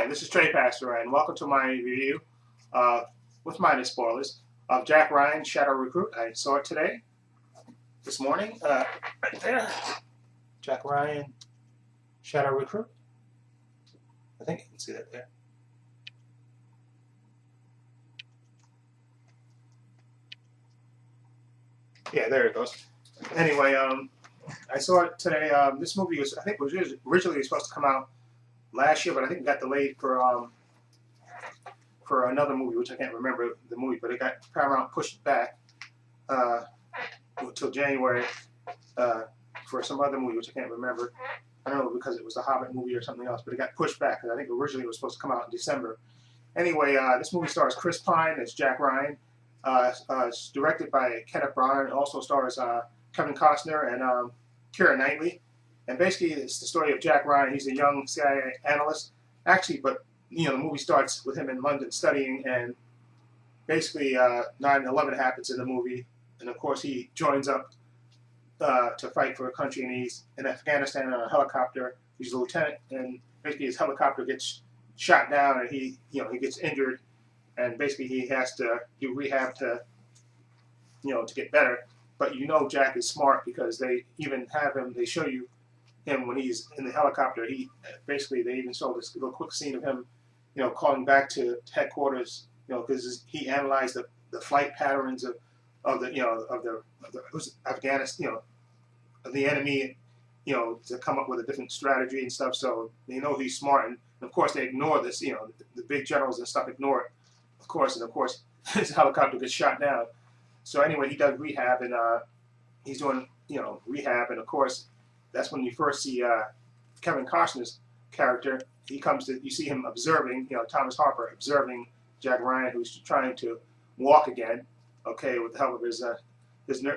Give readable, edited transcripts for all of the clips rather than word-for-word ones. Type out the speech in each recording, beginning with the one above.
Hi, this is Trey Pastor, and welcome to my review, with minor spoilers, of Jack Ryan, Shadow Recruit. I saw it today, this morning, right there. Jack Ryan, Shadow Recruit. I think you can see that there. Yeah, there it goes. Anyway, I saw it today. This movie was, I think, was originally supposed to come out last year, but I think it got delayed for another movie, which I can't remember the movie, but it got Paramount pushed back until January for some other movie, which I can't remember. I don't know, because it was a Hobbit movie or something else, but it got pushed back. I think originally it was supposed to come out in December. Anyway, this movie stars Chris Pine as Jack Ryan. It's directed by Kenneth Branagh. It also stars Kevin Costner and Keira Knightley. And basically, it's the story of Jack Ryan. He's a young CIA analyst, actually, but the movie starts with him in London studying, and basically 9/11 happens in the movie, and of course he joins up to fight for a country, and he's in Afghanistan on a helicopter. He's a lieutenant, and basically his helicopter gets shot down, and he gets injured, and basically he has to do rehab to to get better. But Jack is smart, because they even have him. They show you him when he's in the helicopter. He basically, they even show this little quick scene of him calling back to headquarters, because he analyzed the flight patterns of the Afghanistan, of the enemy, to come up with a different strategy and stuff. So they know he's smart, and of course they ignore this. The big generals and stuff ignore it, of course, and of course his helicopter gets shot down. So anyway, he does rehab, and he's doing rehab, and of course that's when you first see Kevin Costner's character. He comes to, you see him observing, Thomas Harper observing Jack Ryan, who's trying to walk again, okay, with the help of his not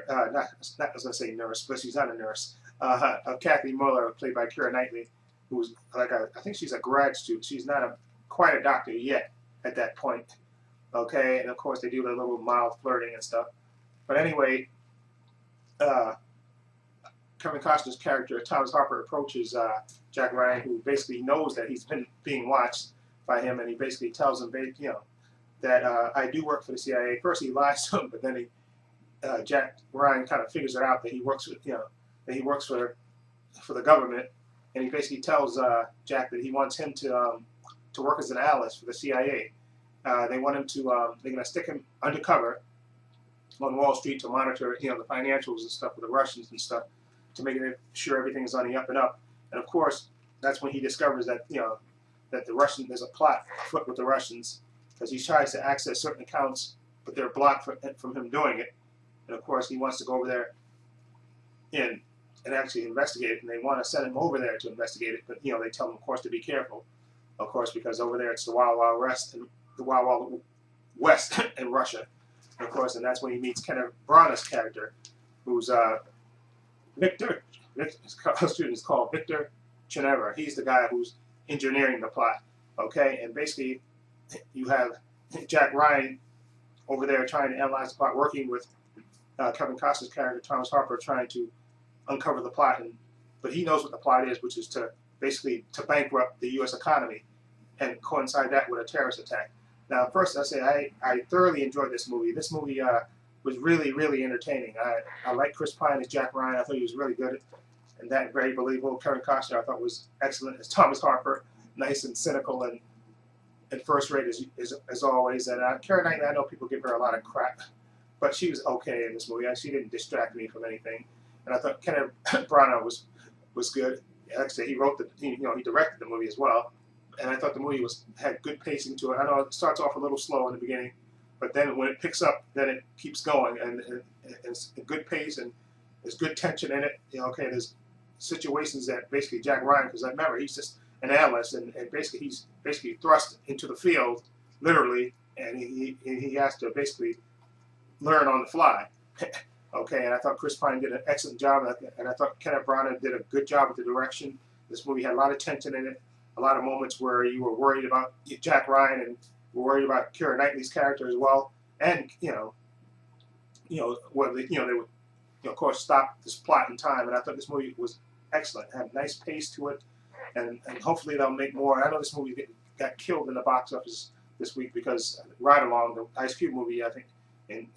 I was gonna say nurse, but she's not a nurse. Kathy Muller, played by Keira Knightley, who's like I think she's a grad student. She's not quite a doctor yet at that point, okay. And of course they do a little mild flirting and stuff. But anyway, Kevin Costner's character, Thomas Harper, approaches Jack Ryan, who basically knows that he's been being watched by him, and he basically tells him, that I do work for the CIA. First he lies to him, but then Jack Ryan kind of figures it out that he works with, that he works for the government, and he basically tells Jack that he wants him to work as an analyst for the CIA. They want him to, they're going to stick him undercover on Wall Street to monitor, the financials and stuff with the Russians and stuff, to make sure everything is on the up and up. And of course, that's when he discovers that that there's a plot afoot with the Russians, because he tries to access certain accounts, but they're blocked from him doing it. And of course, he wants to go over there and actually investigate it, and they want to send him over there to investigate it. But they tell him, of course, to be careful, of course, because over there it's the Wild Wild West, and the Wild Wild West in Russia, and of course, and that's when he meets Kenneth Branagh's character, who's Victor. His student is called Victor Chenevert. He's the guy who's engineering the plot, okay. And basically, you have Jack Ryan over there trying to analyze the plot, working with Kevin Costner's character, Thomas Harper, trying to uncover the plot. But he knows what the plot is, which is to basically to bankrupt the U.S. economy and coincide that with a terrorist attack. Now, first I say I thoroughly enjoyed this movie. This movie was really, really entertaining. I like Chris Pine as Jack Ryan. I thought he was really good, and that very believable. Kevin Costner I thought was excellent as Thomas Harper, nice and cynical and first rate as always. And Keira Knightley, I know people give her a lot of crap, but she was okay in this movie. She didn't distract me from anything. And I thought Kenneth Branagh was good. Like I said, he wrote he directed the movie as well. And I thought the movie had good pacing to it. I know it starts off a little slow in the beginning, but then when it picks up, then it keeps going, and it's a good pace, and there's good tension in it. Okay, there's situations that basically Jack Ryan, because I remember he's just an analyst, and basically he's thrust into the field, literally, and he has to basically learn on the fly. Okay, and I thought Chris Pine did an excellent job, and I thought Kenneth Branagh did a good job with the direction. This movie had a lot of tension in it, a lot of moments where you were worried about Jack Ryan, and were worried about Keira Knightley's character as well, and whether they would of course stop this plot in time. And I thought this movie was excellent. It had a nice pace to it, and hopefully they'll make more. I know this movie got killed in the box office this week because Ride Along, the Ice Cube movie, I think, in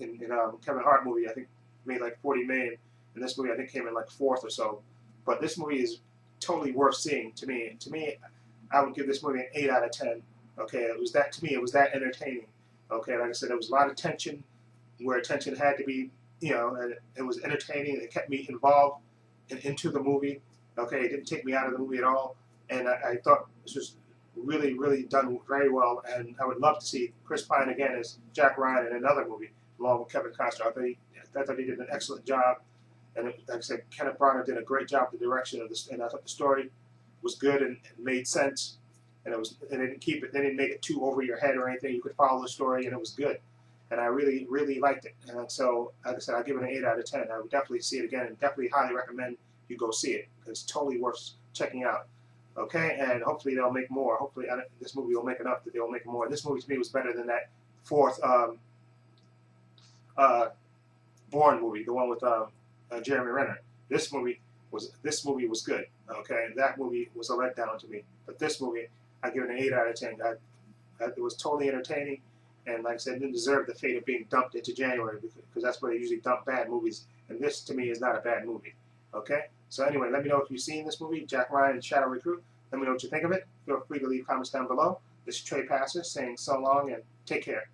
Kevin Hart movie, I think made like 40 million, and this movie I think came in like fourth or so. But this movie is totally worth seeing to me. To me, I would give this movie an 8 out of 10. Okay, it was that, to me, it was that entertaining. Okay, like I said, there was a lot of tension where tension had to be, and it was entertaining. It kept me involved and into the movie. Okay, it didn't take me out of the movie at all, and I thought this was really, really done very well. And I would love to see Chris Pine again as Jack Ryan in another movie along with Kevin Costner. I thought he did an excellent job, and like I said, Kenneth Branagh did a great job with the direction of this, and I thought the story was good and made sense, and they didn't make it too over your head or anything. You could follow the story, and it was good. And I really, really liked it. And so, like I said, I'll give it an 8 out of 10. I would definitely see it again, and definitely highly recommend you go see it. It's totally worth checking out. Okay, and hopefully they'll make more. Hopefully this movie will make enough that they'll make more. This movie to me was better than that fourth Bourne movie, the one with Jeremy Renner. This movie was good. Okay, that movie was a letdown to me. But this movie, I give it an 8 out of 10. It was totally entertaining, and like I said, it didn't deserve the fate of being dumped into January because that's where they usually dump bad movies. And this, to me, is not a bad movie. Okay? So anyway, let me know if you've seen this movie, Jack Ryan and Shadow Recruit. Let me know what you think of it. Feel free to leave comments down below. This is Trey Passer saying so long and take care.